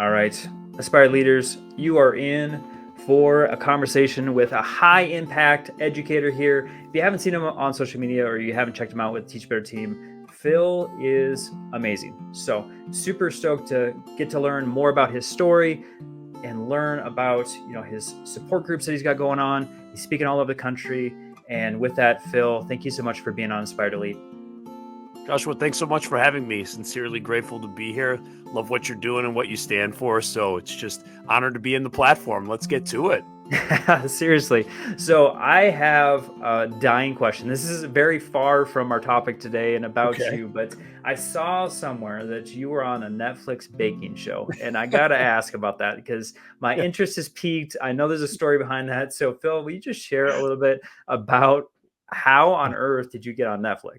All right, aspired leaders, you are in for a conversation with a high impact educator here. If you haven't seen him on social media or you haven't checked him out with Teach Better Team, Phil is amazing. So super stoked to get to learn more about his story and learn about his support groups that he's got going on. He's speaking all over the country. And with that, Phil, thank you so much for being on Inspired Elite. Joshua, thanks so much for having me. Sincerely grateful to be here. Love what you're doing and what you stand for. So it's just honored to be in the platform. Let's get to it. Seriously. So I have a dying question. This is very far from our topic today and about you, but I saw somewhere that you were on a Netflix baking show, and I got to ask about that because my interest is piqued. I know there's a story behind that. So Phil, will you just share a little bit about how on earth did you get on Netflix?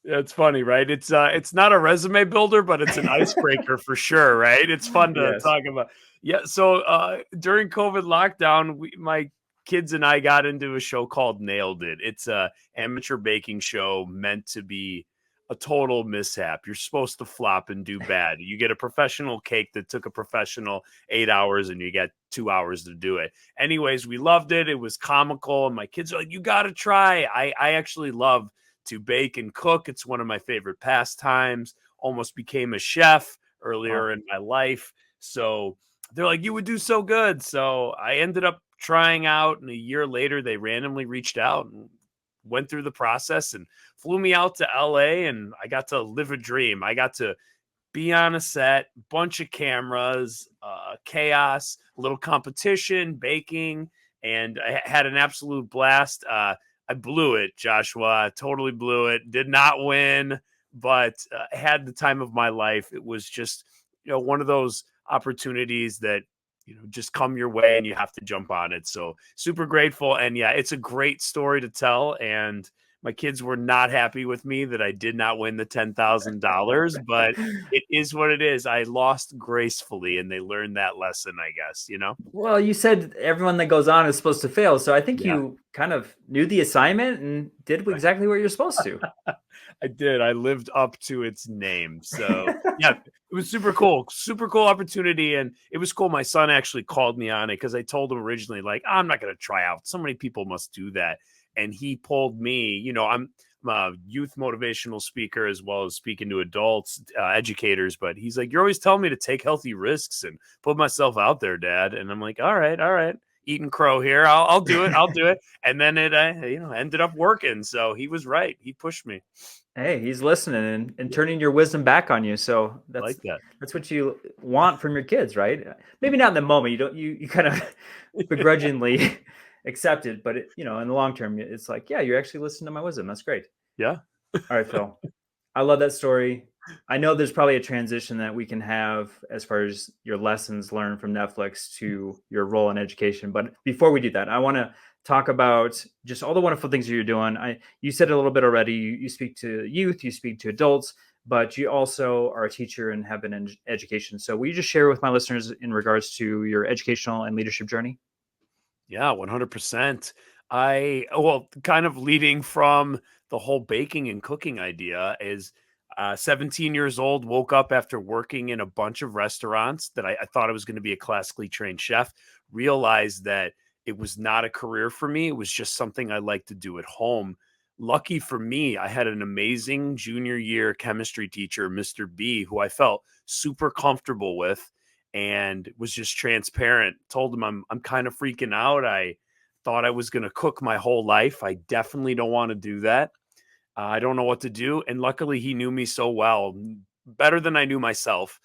It's funny, right? It's not a resume builder, but it's an icebreaker for sure, right? It's fun to talk about. Yeah. So during COVID lockdown, my kids and I got into a show called Nailed It. It's a amateur baking show meant to be a total mishap. You're supposed to flop and do bad. You get a professional cake that took a professional 8 hours and you get 2 hours to do it. Anyways, we loved it. It was comical. And my kids are like, you got to try. I actually love to bake and cook. It's one of my favorite pastimes. Almost became a chef earlier in my life. So they're like, you would do so good. So I ended up trying out, and a year later, they randomly reached out and went through the process and flew me out to LA, and I got to live a dream. I got to be on a set, bunch of cameras, chaos, a little competition, baking, and I had an absolute blast. I blew it, Joshua. I totally blew it. Did not win, but had the time of my life. It was just, one of those opportunities that, just come your way and you have to jump on it. So super grateful. And yeah, it's a great story to tell. And my kids were not happy with me that I did not win the $10,000, but it is what it is. I lost gracefully, and they learned that lesson, I guess, Well, you said everyone that goes on is supposed to fail. So I think you kind of knew the assignment and did exactly what you're supposed to. I did. I lived up to its name. So yeah, it was super cool opportunity. And it was cool. My son actually called me on it because I told him originally, like, I'm not going to try out. So many people must do that. And he pulled me, I'm a youth motivational speaker as well as speaking to adults, educators. But he's like, you're always telling me to take healthy risks and put myself out there, Dad. And I'm like, all right. Eating crow here. I'll do it. And then it, ended up working. So he was right. He pushed me. Hey, he's listening and turning your wisdom back on you. So that's what you want from your kids, right? Maybe not in the moment. You kind of begrudgingly accept it, but in the long term, it's like, yeah, you're actually listening to my wisdom. That's great. Yeah. All right, Phil. I love that story. I know there's probably a transition that we can have as far as your lessons learned from Netflix to your role in education. But before we do that, I want to talk about just all the wonderful things that you're doing. You said it a little bit already. You speak to youth, you speak to adults, but you also are a teacher and have been in education. So will you just share with my listeners in regards to your educational and leadership journey? Yeah, 100%. Kind of leading from the whole baking and cooking idea is 17 years old, woke up after working in a bunch of restaurants that I thought I was going to be a classically trained chef, realized that it was not a career for me. It was just something I like to do at home. Lucky for me, I had an amazing junior year chemistry teacher, Mr. B, who I felt super comfortable with and was just transparent. Told him I'm kind of freaking out. I thought I was going to cook my whole life. I definitely don't want to do that. I don't know what to do. And luckily, he knew me so well, better than I knew myself,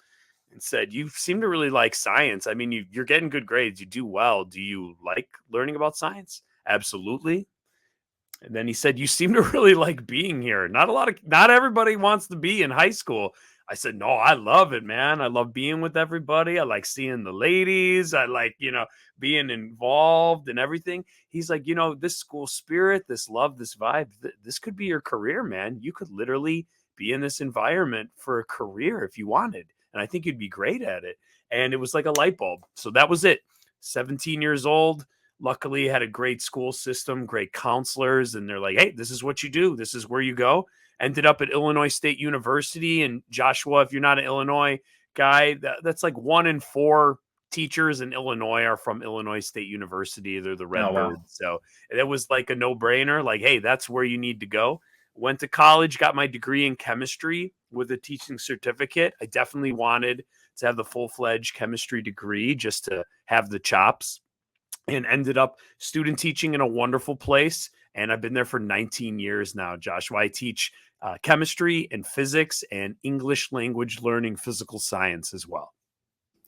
and said, you seem to really like science. I mean, you're getting good grades. You do well. Do you like learning about science? Absolutely. And then he said, you seem to really like being here. Not everybody wants to be in high school. I said, no, I love it, man. I love being with everybody. I like seeing the ladies. I like, being involved and everything. He's like, this school spirit, this love, this vibe, this could be your career, man. You could literally be in this environment for a career if you wanted. And I think you'd be great at it. And it was like a light bulb. So that was it. 17 years old. Luckily, had a great school system, great counselors, and they're like, hey, this is what you do. This is where you go. Ended up at Illinois State University. And Joshua, if you're not in Illinois, guy. That's like 1 in 4 teachers in Illinois are from Illinois State University. They're the Oh, wow. Redbirds. So it was like a no-brainer. Like, hey, that's where you need to go. Went to college, got my degree in chemistry with a teaching certificate. I definitely wanted to have the full-fledged chemistry degree just to have the chops, and ended up student teaching in a wonderful place. And I've been there for 19 years now, Joshua. I teach chemistry and physics and English language learning, physical science as well.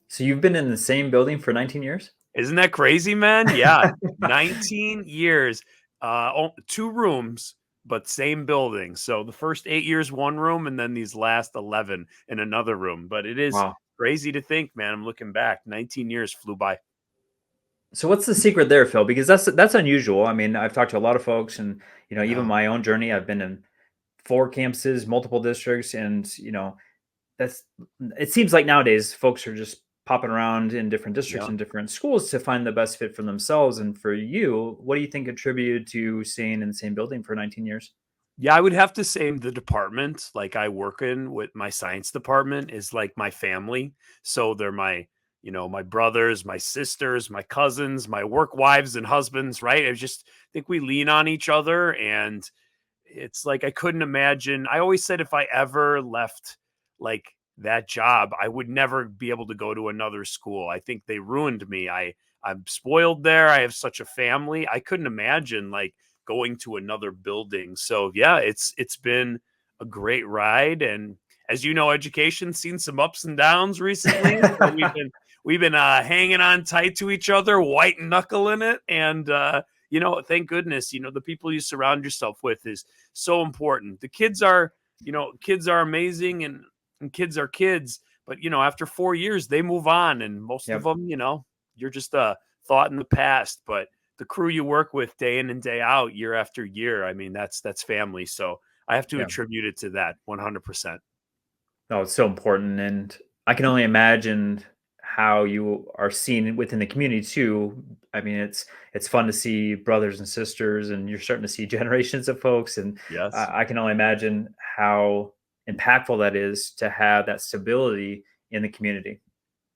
So you've been in the same building for 19 years? Isn't that crazy, man? Yeah. 19 years, 2 rooms, but same building. So the first 8 years, 1 room, and then these last 11 in another room. But it is Wow. crazy to think, man. I'm looking back. 19 years flew by. So what's the secret there, Phil? Because that's unusual. I mean, I've talked to a lot of folks, and even Yeah. my own journey. I've been in 4 campuses, multiple districts, and that's it seems like nowadays folks are just popping around in different districts Yeah. and different schools to find the best fit for themselves. And for you, what do you think contributed to staying in the same building for 19 years? Yeah, I would have to say the department like I work in with my science department is like my family. So they're my brothers, my sisters, my cousins, my work wives and husbands, right? I just think we lean on each other, and it's like I couldn't imagine. I always said if I ever left like that job, I would never be able to go to another school. I think they ruined me. I'm spoiled there. I have such a family. I couldn't imagine like going to another building. So yeah, it's been a great ride. And as you know, education's seen some ups and downs recently. So we've been hanging on tight to each other, white knuckling it, and thank goodness, the people you surround yourself with is so important. The kids are amazing, and kids are kids, but after 4 years they move on, and most of Yep. them, you're just a thought in the past. But the crew you work with day in and day out, year after year, I mean, that's family. So I have to Yeah. attribute it to that 100%. No, it's so important, and I can only imagine how you are seen within the community too. I mean, it's fun to see brothers and sisters, and you're starting to see generations of folks, and Yes. I can only imagine how impactful that is to have that stability in the community.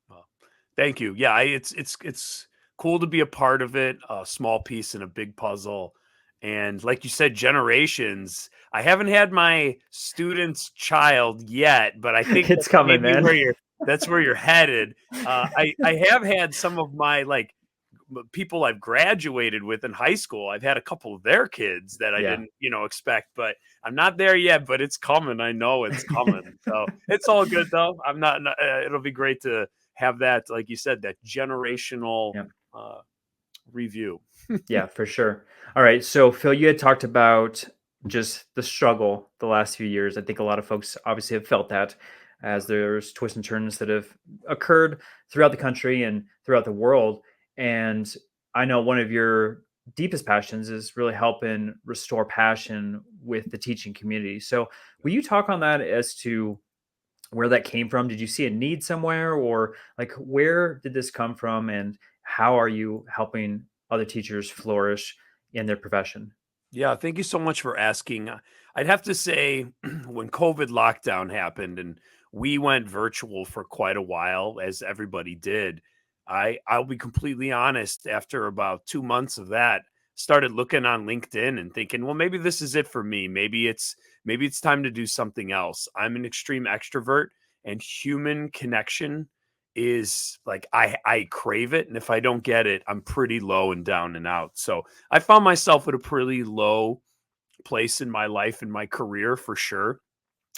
Well, thank you. Yeah, it's cool to be a part of it, a small piece in a big puzzle. And like you said, generations. I haven't had my student's child yet, but I think It's that's coming, maybe man. where you're headed. I have had some of my like people I've graduated with in high school. I've had a couple of their kids that I Yeah. didn't, expect, but I'm not there yet, but it's coming. I know it's coming. So it's all good though. It'll be great to have that, like you said, that generational Yeah. uh, review. Yeah, for sure. All right. So, Phil, you had talked about just the struggle the last few years. I think a lot of folks obviously have felt that as there's twists and turns that have occurred throughout the country and throughout the world. And I know one of your deepest passions is really helping restore passion with the teaching community. So, will you talk on that as to where that came from? Did you see a need somewhere, or like where did this come from, and how are you helping other teachers flourish in their profession? Yeah, thank you so much for asking. I'd have to say, when COVID lockdown happened and we went virtual for quite a while, as everybody did, I'll be completely honest. After about 2 months of that, started looking on LinkedIn and thinking, well, maybe this is it for me. Maybe it's time to do something else. I'm an extreme extrovert, and human connection is like I crave it, and if I don't get it, I'm pretty low and down and out. So I found myself at a pretty low place in my life and my career for sure.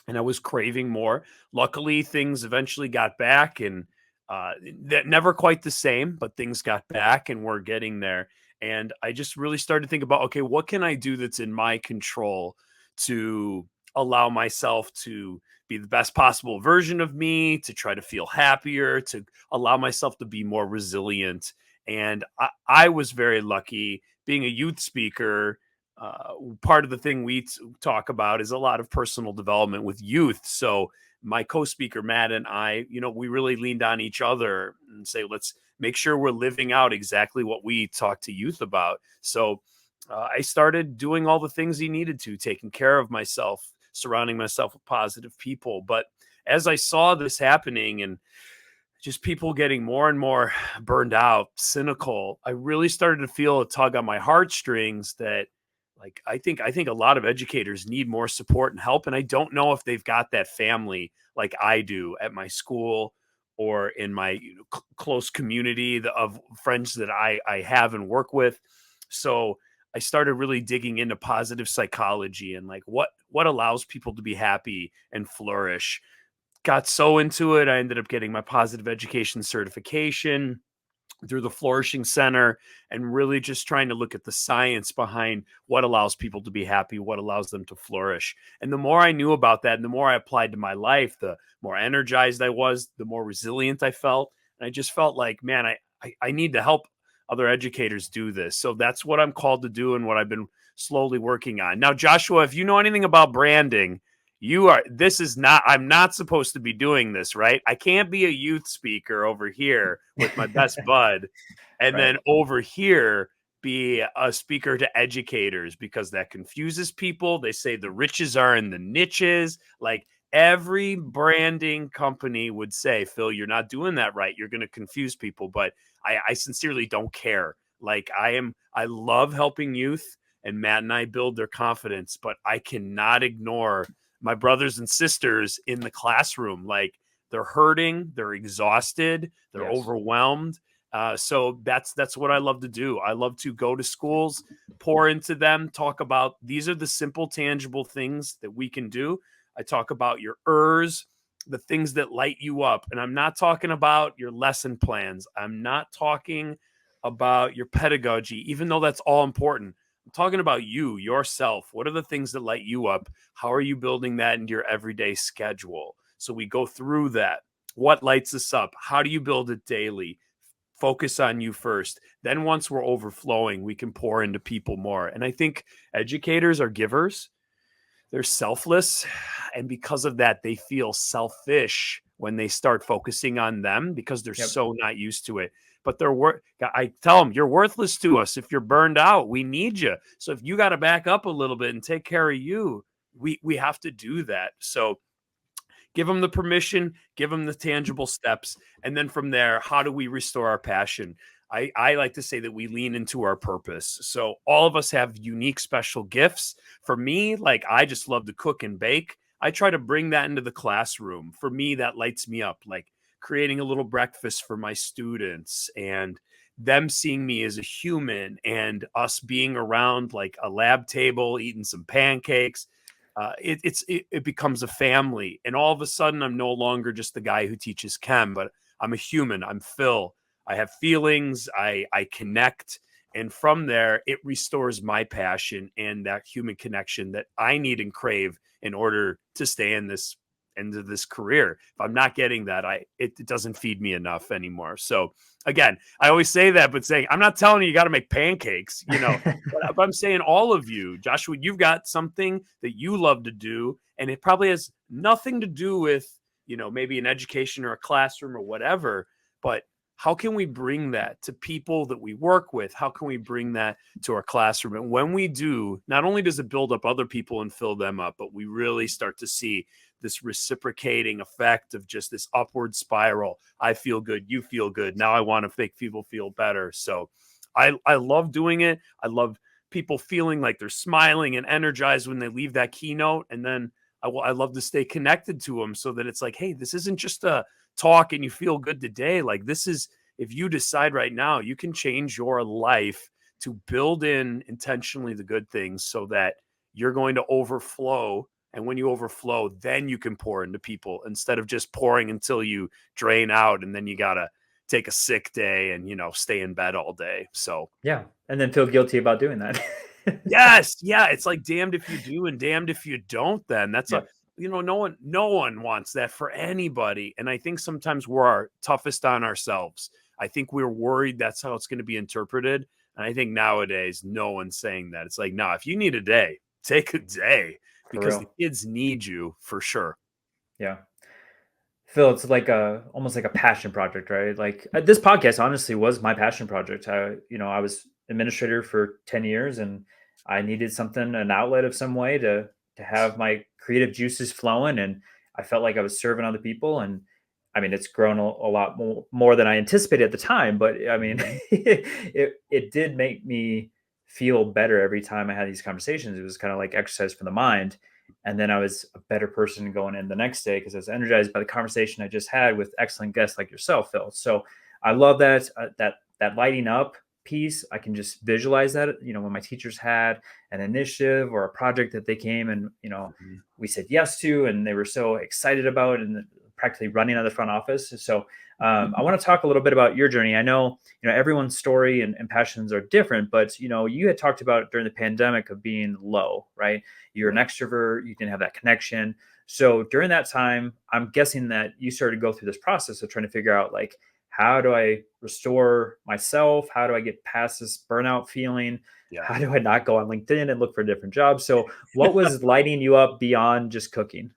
And I was craving more. Luckily, things eventually got back, and that never quite the same, but things got back and we're getting there. And I just really started to think about, okay, what can I do that's in my control to allow myself to be the best possible version of me, to try to feel happier, to allow myself to be more resilient. And I was very lucky being a youth speaker. Part of the thing we talk about is a lot of personal development with youth. So my co-speaker Matt and I, we really leaned on each other and say, let's make sure we're living out exactly what we talk to youth about. So I started doing all the things he needed to, taking care of myself, surrounding myself with positive people. But as I saw this happening and just people getting more and more burned out, cynical, I really started to feel a tug on my heartstrings that like I think a lot of educators need more support and help. And I don't know if they've got that family like I do at my school or in my close community of friends that I have and work with. So I started really digging into positive psychology and like what allows people to be happy and flourish. Got so into it, I ended up getting my positive education certification through the Flourishing Center and really just trying to look at the science behind what allows people to be happy, what allows them to flourish. And the more I knew about that and the more I applied to my life, the more energized I was, the more resilient I felt. And I just felt like, man, I need to help other educators do this. So that's what I'm called to do and what I've been slowly working on. Now, Joshua, if you know anything about branding, I'm not supposed to be doing this, right? I can't be a youth speaker over here with my best bud and Right. then over here be a speaker to educators because that confuses people. They say the riches are in the niches. Like every branding company would say, Phil, you're not doing that right. You're going to confuse people. But I sincerely don't care. Like I love helping youth and Matt and I build their confidence, but I cannot ignore my brothers and sisters in the classroom. Like they're hurting, they're exhausted, they're Yes. overwhelmed. So that's what I love to do. I love to go to schools, pour into them, talk about these are the simple, tangible things that we can do. I talk about your ERS, the things that light you up. And I'm not talking about your lesson plans. I'm not talking about your pedagogy, even though that's all important. I'm talking about you, yourself. What are the things that light you up? How are you building that into your everyday schedule? So we go through that. What lights us up? How do you build it daily? Focus on you first. Then once we're overflowing, we can pour into people more. And I think educators are givers. They're selfless. And because of that, they feel selfish when they start focusing on them because they're Yep. so not used to it. But I tell them, you're worthless to us. If you're burned out, we need you. So if you got to back up a little bit and take care of you, we have to do that. So give them the permission, give them the tangible steps. And then from there, how do we restore our passion? I like to say that we lean into our purpose. So all of us have unique, special gifts. For me, like I just love to cook and bake. I try to bring that into the classroom. For me, that lights me up, like creating a little breakfast for my students and them seeing me as a human and us being around like a lab table, eating some pancakes. It becomes a family, and all of a sudden, I'm no longer just the guy who teaches chem, but I'm a human. I'm Phil. I have feelings. I connect, and from there, it restores my passion and that human connection that I need and crave in order to stay in this into this career. If I'm not getting that, it doesn't feed me enough anymore. So again, I always say that, but saying I'm not telling you got to make pancakes, but I'm saying all of you, Joshua, you've got something that you love to do, and it probably has nothing to do with, maybe an education or a classroom or whatever, but how can we bring that to people that we work with? How can we bring that to our classroom? And when we do, not only does it build up other people and fill them up, but we really start to see this reciprocating effect of just this upward spiral. I feel good. You feel good. Now I want to make people feel better. So I love doing it. I love people feeling like they're smiling and energized when they leave that keynote. And then I love to stay connected to them so that it's like, hey, this isn't just a talk and you feel good today. Like this is, if you decide right now, you can change your life to build in intentionally the good things so that you're going to overflow. And when you overflow, then you can pour into people instead of just pouring until you drain out. And then you got to take a sick day and, stay in bed all day. So, yeah. And then feel guilty about doing that. yes. Yeah. It's like damned if you do and damned if you don't, then that's Yep. no one wants that for anybody. And I think sometimes we're our toughest on ourselves. I think we're worried that's how it's going to be interpreted. And I think nowadays, no one's saying that. It's like, no, if you need a day, take a day For because the real. kids need you for sure. Yeah. Phil, it's like almost like a passion project, right? Like this podcast honestly was my passion project. I was administrator for 10 years and I needed something, an outlet of some way to have my creative juices flowing. And I felt like I was serving other people. And I mean, it's grown a lot more than I anticipated at the time, but I mean, it did make me feel better every time I had these conversations. It was kind of like exercise for the mind. And then I was a better person going in the next day because I was energized by the conversation I just had with excellent guests like yourself, Phil. So I love that that lighting up piece. I can just visualize that. When my teachers had an initiative or a project that they came and we said yes to, and they were so excited about, and practically running out of the front office. So I want to talk a little bit about your journey. I know everyone's story and passions are different, but you had talked about during the pandemic of being low, right? You're an extrovert, you didn't have that connection. So during that time, I'm guessing that you started to go through this process of trying to figure out, like, how do I restore myself? How do I get past this burnout feeling? Yeah. How do I not go on LinkedIn and look for a different job? So what was lighting you up beyond just cooking?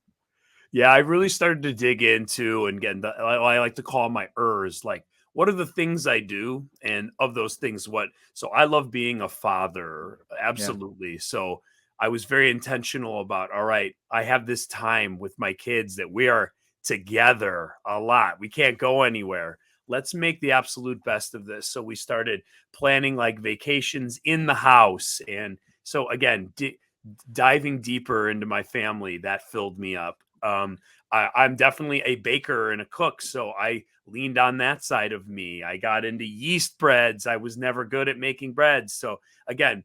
Yeah, I really started to dig into, and again, I like to call my ers, like, what are the things I do? And of those things, so I love being a father. Yeah. Absolutely. So I was very intentional about, all right, I have this time with my kids that we are together a lot. We can't go anywhere. Let's make the absolute best of this. So we started planning like vacations in the house. And so again, diving deeper into my family, that filled me up. I'm definitely a baker and a cook, so I leaned on that side of me. I got into yeast breads. I was never good at making breads. So again,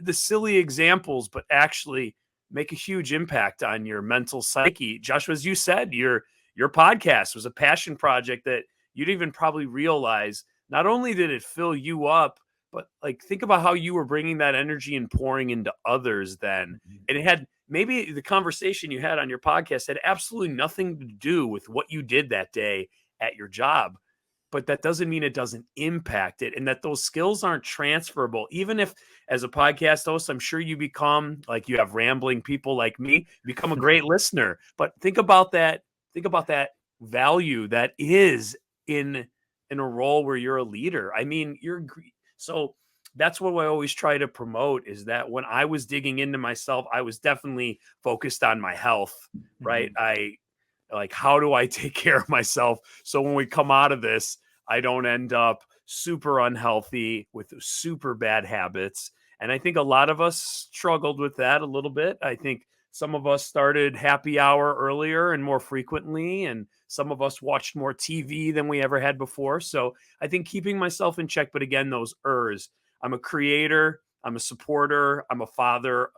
the silly examples, but actually make a huge impact on your mental psyche. Joshua, as you said, your podcast was a passion project that you didn't even probably realize. Not only did it fill you up, but like, think about how you were bringing that energy and pouring into others then. And it had, maybe the conversation you had on your podcast had absolutely nothing to do with what you did that day at your job, but that doesn't mean it doesn't impact it, and that those skills aren't transferable. Even if, as a podcast host, I'm sure you become, like, you have rambling people like me, become a great listener. But think about that. Think about that value that is in a role where you're a leader. I mean, so that's what I always try to promote, is that when I was digging into myself, I was definitely focused on my health, right? I like, how do I take care of myself so when we come out of this, I don't end up super unhealthy with super bad habits. And I think a lot of us struggled with that a little bit. I think some of us started happy hour earlier and more frequently, and some of us watched more TV than we ever had before. So I think keeping myself in check, but again, those ers. I'm a creator, I'm a supporter, I'm a father.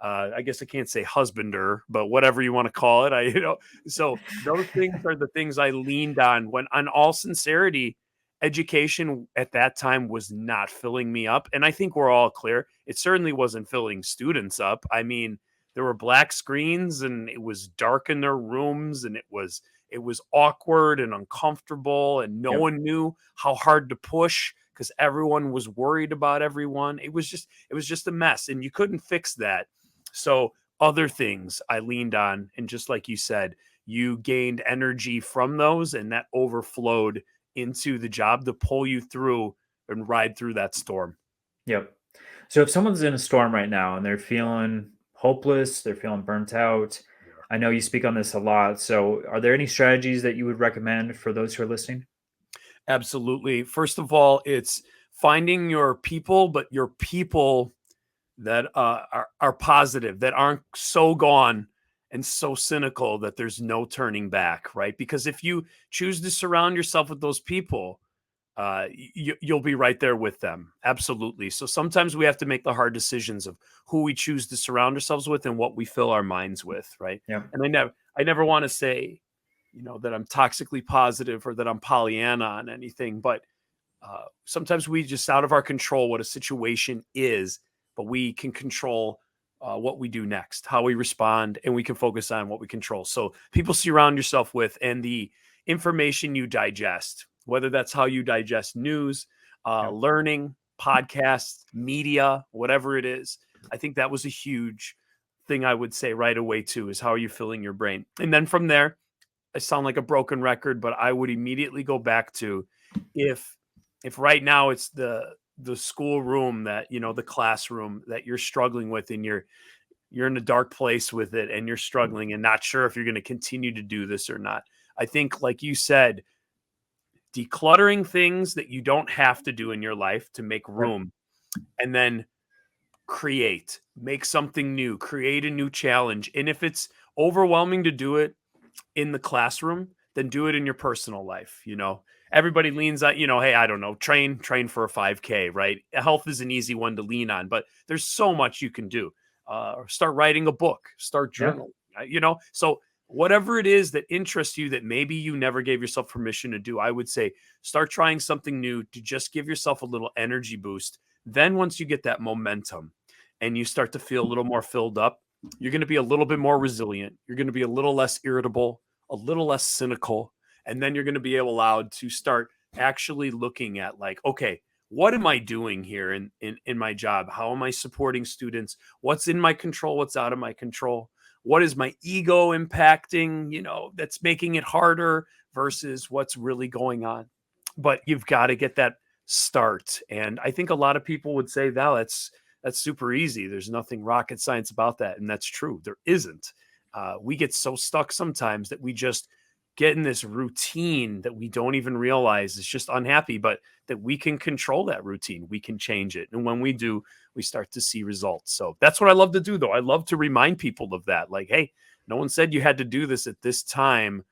I guess I can't say husbander, but whatever you want to call it. So those things are the things I leaned on when, on all sincerity, education at that time was not filling me up. And I think we're all clear. It certainly wasn't filling students up. I mean, there were black screens and it was dark in their rooms, and it was awkward and uncomfortable, and no one knew how hard to push because everyone was worried about everyone. It was just a mess, and you couldn't fix that. So other things I leaned on, and just like you said, you gained energy from those, and that overflowed into the job to pull you through and ride through that storm. Yep. So if someone's in a storm right now and they're feeling hopeless, they're feeling burnt out, I know you speak on this a lot. So are there any strategies that you would recommend for those who are listening? Absolutely. First of all, it's finding your people, but your people that are positive, that aren't so gone and so cynical that there's no turning back, right? Because if you choose to surround yourself with those people, you'll be right there with them. Absolutely. So sometimes we have to make the hard decisions of who we choose to surround ourselves with and what we fill our minds with, right? Yeah. And I never want to say, that I'm toxically positive or that I'm Pollyanna on anything, but sometimes we just, out of our control what a situation is, but we can control what we do next, how we respond, and we can focus on what we control. So people surround yourself with, and the information you digest, whether that's how you digest news, learning, podcasts, media, whatever it is. I think that was a huge thing I would say right away too, is how are you filling your brain? And then from there, I sound like a broken record, but I would immediately go back to, if right now it's the school room that, the classroom that you're struggling with, and you're in a dark place with it and you're struggling and not sure if you're going to continue to do this or not. I think, like you said, decluttering things that you don't have to do in your life to make room, and then make something new, create a new challenge. And if it's overwhelming to do it in the classroom, then do it in your personal life. Everybody leans on, hey, I don't know, train for a 5K, right? Health is an easy one to lean on, but there's so much you can do. Or start writing a book, start journaling, so whatever it is that interests you that maybe you never gave yourself permission to do, I would say start trying something new to just give yourself a little energy boost. Then once you get that momentum and you start to feel a little more filled up, you're going to be a little bit more resilient. You're going to be a little less irritable, a little less cynical. And then you're going to be allowed to start actually looking at like, okay, what am I doing here in my job? How am I supporting students? What's in my control? What's out of my control? What is my ego impacting, that's making it harder versus what's really going on? But you've got to get that start. And I think a lot of people would say, that's super easy. There's nothing rocket science about that. And that's true. There isn't. We get so stuck sometimes that we just get in this routine that we don't even realize is just unhappy, but that we can control that routine. We can change it. And when we do, we start to see results. So that's what I love to do, though. I love to remind people of that. Like, hey, no one said you had to do this at this time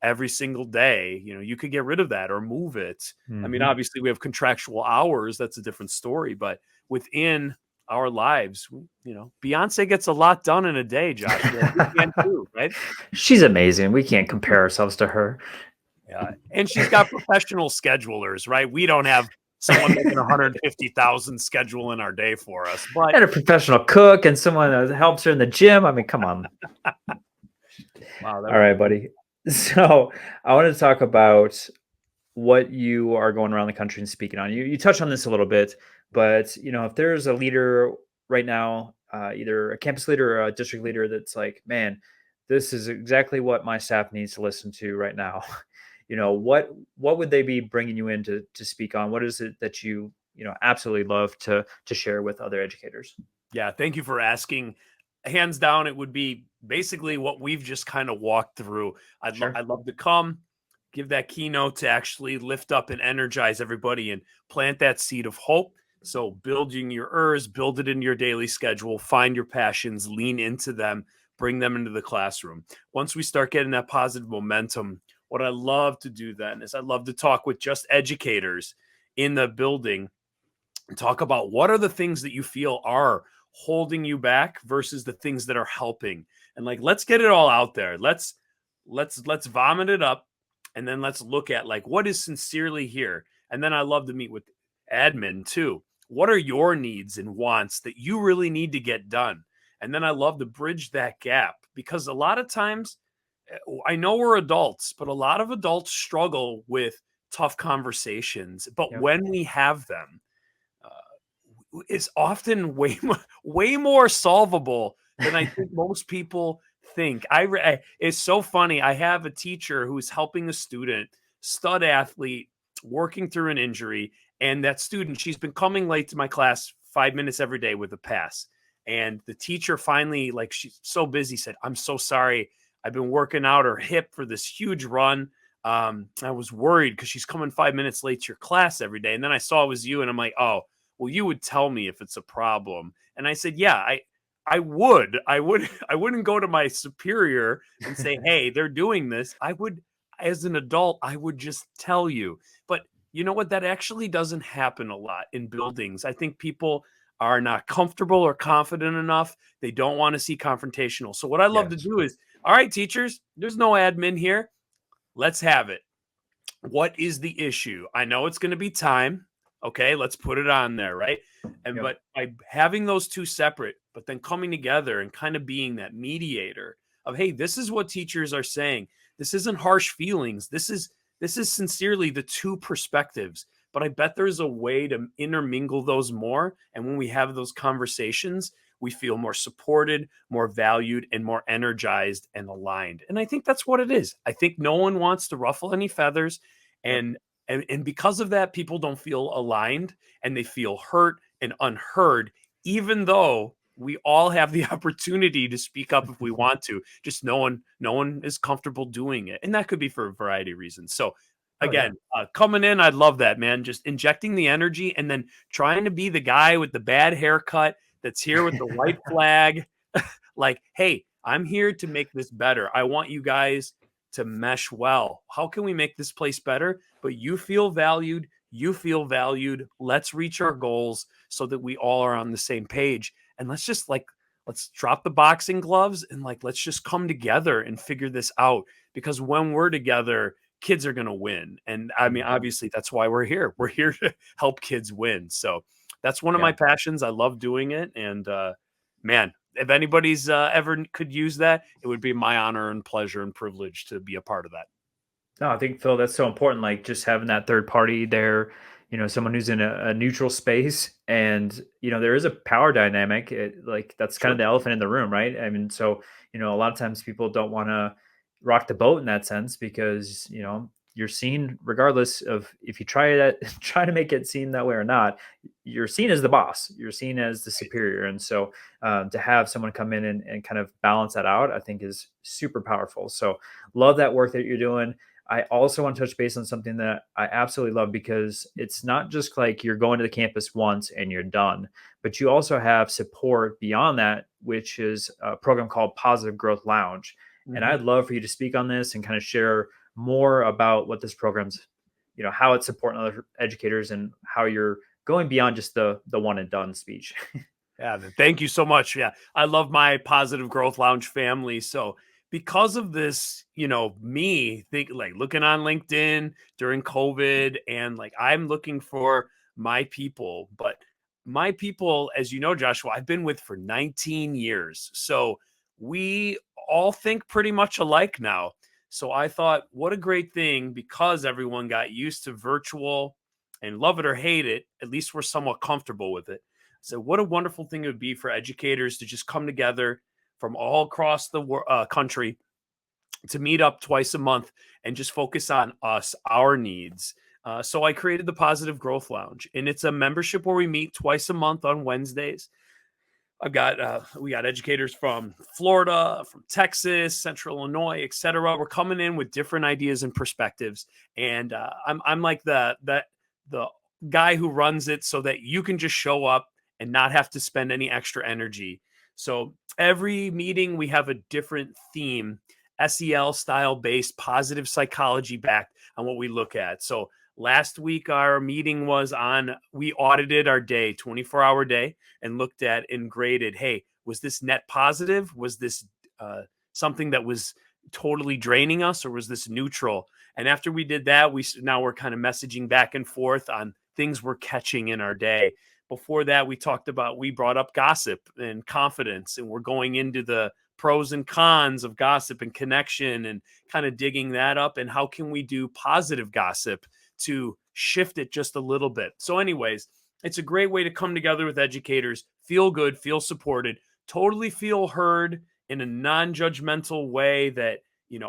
every single day. You could get rid of that or move it. I mean, obviously we have contractual hours. That's a different story, but within our lives, Beyonce gets a lot done in a day, Josh. We can too, right? She's amazing. We can't compare ourselves to her. Yeah, and she's got professional schedulers, right? We don't have someone making 150,000 schedule in our day for us, but and a professional cook and someone that helps her in the gym. I mean, come on. Wow. All right, buddy. So I want to talk about what you are going around the country and speaking on. You touched on this a little bit, but if there's a leader right now, either a campus leader or a district leader that's like, man, this is exactly what my staff needs to listen to right now. What would they be bringing you in to speak on? What is it that you absolutely love to share with other educators? Yeah, thank you for asking. Hands down, it would be basically what we've just kind of walked through. I'd love to come, give that keynote to actually lift up and energize everybody and plant that seed of hope. So building your ERS, build it into your daily schedule, find your passions, lean into them, bring them into the classroom. Once we start getting that positive momentum, what I love to do then is I love to talk with just educators in the building and talk about what are the things that you feel are holding you back versus the things that are helping. And like, let's get it all out there. Let's vomit it up. And then let's look at like, what is sincerely here? And then I love to meet with admin too. What are your needs and wants that you really need to get done? And then I love to bridge that gap because a lot of times I know we're adults, but a lot of adults struggle with tough conversations. But when we have them, it's often way more solvable than I think most people think. It's so funny. I have a teacher who's helping a student, stud athlete, working through an injury, and that student, she's been coming late to my class 5 minutes every day with a pass. And the teacher finally, like, she's so busy, said, "I'm so sorry. I've been working out her hip for this huge run. I was worried because she's coming 5 minutes late to your class every day. And then I saw it was you, and I'm like, oh, well, you would tell me if it's a problem." And I said, yeah, I wouldn't go to my superior and say, hey, they're doing this. I would, as an adult, I would just tell you. But you know what? That actually doesn't happen a lot in buildings. I think people are not comfortable or confident enough. They don't want to see confrontational. So what I love to do is, all right, teachers, there's no admin here. Let's have it. What is the issue? I know it's going to be time. Okay, let's put it on there, right? And but by having those two separate, but then coming together and kind of being that mediator of, hey, this is what teachers are saying. This isn't harsh feelings. This is sincerely the two perspectives. But I bet there's a way to intermingle those more. And when we have those conversations, we feel more supported, more valued, and more energized and aligned. And I think that's what it is. I think no one wants to ruffle any feathers. And because of that, people don't feel aligned and they feel hurt and unheard, even though we all have the opportunity to speak up if we want to. Just no one is comfortable doing it, and that could be for a variety of reasons. So Oh yeah. again, coming in, I'd love that, man. Just injecting the energy and then trying to be the guy with the bad haircut that's here with the white flag. Like, hey, I'm here to make this better. I want you guys to mesh well. How can we make this place better? But you feel valued. You feel valued. Let's reach our goals so that we all are on the same page. And let's drop the boxing gloves and let's just come together and figure this out. Because when we're together, kids are going to win. And I mean, obviously, that's why we're here. We're here to help kids win. So that's one of my passions. I love doing it. And man, if anybody's ever could use that, it would be my honor and pleasure and privilege to be a part of that. No, I think Phil, that's so important. Like just having that third party there, someone who's in a neutral space, and there is a power dynamic. Like that's kind of the elephant in the room, right? I mean, so a lot of times people don't want to rock the boat in that sense because you're seen regardless of if you try to make it seem that way or not. You're seen as the boss. You're seen as the superior, and so to have someone come in and kind of balance that out, I think is super powerful. So love that work that you're doing. I also want to touch base on something that I absolutely love because it's not just like you're going to the campus once and you're done, but you also have support beyond that, which is a program called Positive Growth Lounge. And I'd love for you to speak on this and kind of share more about what this program's, how it's supporting other educators and how you're going beyond just the one and done speech. Yeah, thank you so much. Yeah, I love my Positive Growth Lounge family. So because of this, me looking on LinkedIn during COVID and I'm looking for my people, but my people, as you know, Joshua, I've been with for 19 years. So we all think pretty much alike now. So I thought, what a great thing, because everyone got used to virtual and love it or hate it, at least we're somewhat comfortable with it. So what a wonderful thing it would be for educators to just come together from all across the country to meet up twice a month and just focus on us, our needs. So I created the Positive Growth Lounge, and it's a membership where we meet twice a month on Wednesdays. We got educators from Florida, from Texas, Central Illinois, etc. We're coming in with different ideas and perspectives, and I'm like the guy who runs it so that you can just show up and not have to spend any extra energy. So every meeting we have a different theme, SEL style based, positive psychology backed on what we look at. So last week our meeting was on, we audited our day, 24-hour day, and looked at and graded, hey, was this net positive? Was this something that was totally draining us, or was this neutral? And after we did that, now we're kind of messaging back and forth on things we're catching in our day. Before that, we brought up gossip and confidence, and we're going into the pros and cons of gossip and connection and kind of digging that up, and how can we do positive gossip to shift it just a little bit. So anyways, it's a great way to come together with educators, feel good, feel supported, totally feel heard in a non-judgmental way that,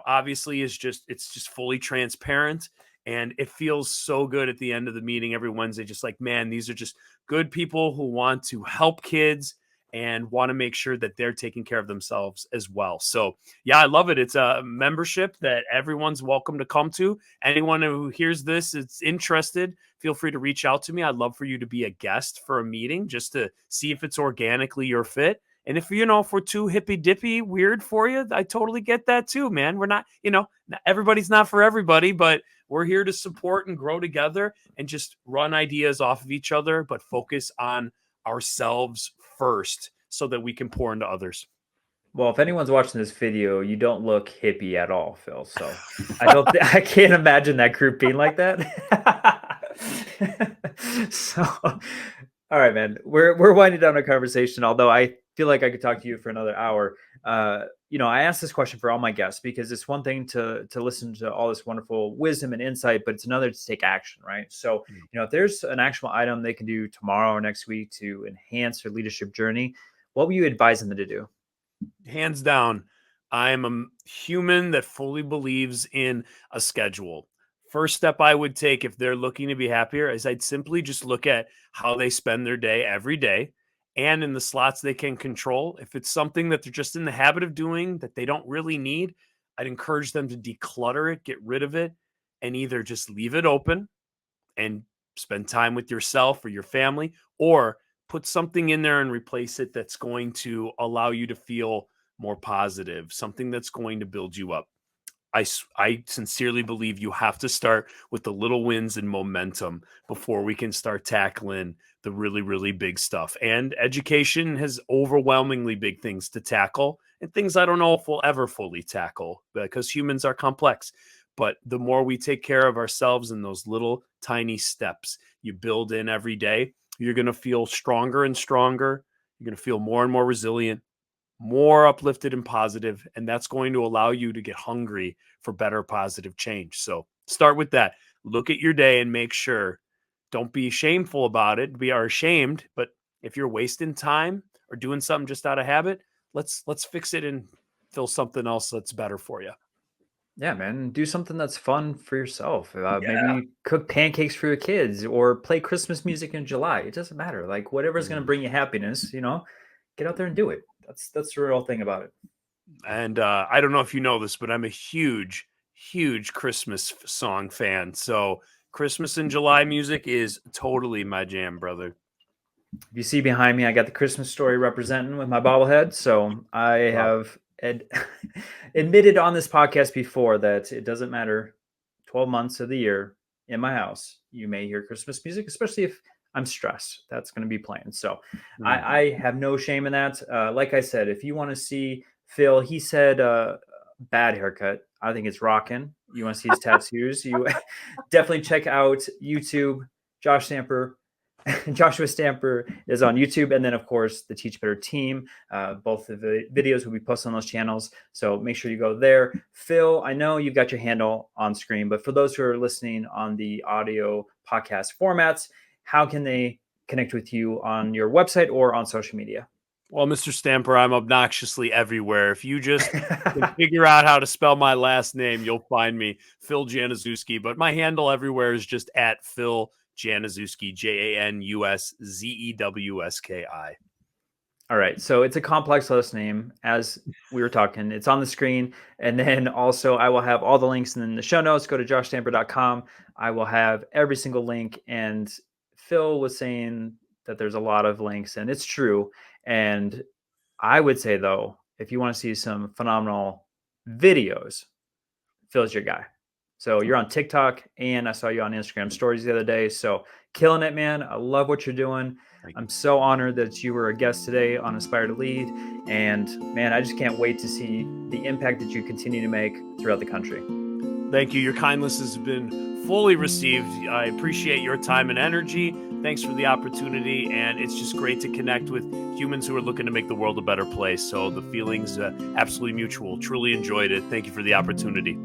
obviously it's just fully transparent. And it feels so good at the end of the meeting every Wednesday, just like, man, these are just good people who want to help kids and want to make sure that they're taking care of themselves as well. So yeah, I love it. It's a membership that everyone's welcome to come to. Anyone who hears this is interested, feel free to reach out to me. I'd love for you to be a guest for a meeting just to see if it's organically your fit. And if we're too hippy dippy weird for you, I totally get that too, man. We're not, everybody's not for everybody, but we're here to support and grow together and just run ideas off of each other, but focus on ourselves first so that we can pour into others. Well, if anyone's watching this video, you don't look hippie at all, Phil. So I can't imagine that group being like that. So, all right, man, we're winding down our conversation. Although I feel like I could talk to you for another hour. I asked this question for all my guests because it's one thing to listen to all this wonderful wisdom and insight, but it's another to take action, right? So, if there's an actionable item they can do tomorrow or next week to enhance their leadership journey, what would you advise them to do? Hands down, I'm a human that fully believes in a schedule. First step I would take if they're looking to be happier is I'd simply just look at how they spend their day every day and in the slots they can control. If it's something that they're just in the habit of doing that they don't really need, I'd encourage them to declutter it, get rid of it, and either just leave it open and spend time with yourself or your family, or put something in there and replace it that's going to allow you to feel more positive, something that's going to build you up. I sincerely believe you have to start with the little wins and momentum before we can start tackling the really, really big stuff. And education has overwhelmingly big things to tackle, and things I don't know if we'll ever fully tackle because humans are complex. But the more we take care of ourselves in those little tiny steps you build in every day, you're going to feel stronger and stronger. You're going to feel more and more resilient, more uplifted and positive, and that's going to allow you to get hungry for better positive change. So start with that. Look at your day and make sure, don't be shameful about it, be ashamed, but if you're wasting time or doing something just out of habit, let's fix it and fill something else that's better for you. Yeah, man. Do something that's fun for yourself. Yeah. Maybe cook pancakes for your kids or play Christmas music in July. It doesn't matter. Like whatever's going to bring you happiness, get out there and do it. That's the real thing about it. And I don't know if you know this, but I'm a huge, huge Christmas song fan. So Christmas in July music is totally my jam, brother. If you see behind me, I got the Christmas story representing with my bobblehead. So I Wow. have admitted on this podcast before that it doesn't matter 12 months of the year in my house. You may hear Christmas music, especially if I'm stressed. That's going to be playing. So I have no shame in that. Like I said, if you want to see Phil, he said bad haircut. I think it's rocking. You want to see his tattoos? You definitely check out YouTube, Josh Stamper. Joshua Stamper is on YouTube, and then of course the Teach Better team. Both of the videos will be posted on those channels, so make sure you go there. Phil, I know you've got your handle on screen, but for those who are listening on the audio podcast formats, how can they connect with you on your website or on social media? Well, Mr. Stamper, I'm obnoxiously everywhere. If you just can figure out how to spell my last name, you'll find me, Phil Januszewski. But my handle everywhere is just at Phil Januszewski, Januszewski. All right. So it's a complex last name, as we were talking. It's on the screen. And then also, I will have all the links in the show notes. Go to joshstamper.com. I will have every single link. And Phil was saying that there's a lot of links, and it's true. And I would say, though, if you want to see some phenomenal videos, Phil's your guy. So you're on TikTok, and I saw you on Instagram stories the other day. So killing it, man. I love what you're doing. I'm so honored that you were a guest today on Aspire to Lead. And man, I just can't wait to see the impact that you continue to make throughout the country. Thank you. Your kindness has been fully received. I appreciate your time and energy. Thanks for the opportunity. And it's just great to connect with humans who are looking to make the world a better place. So the feeling's absolutely mutual. Truly enjoyed it. Thank you for the opportunity.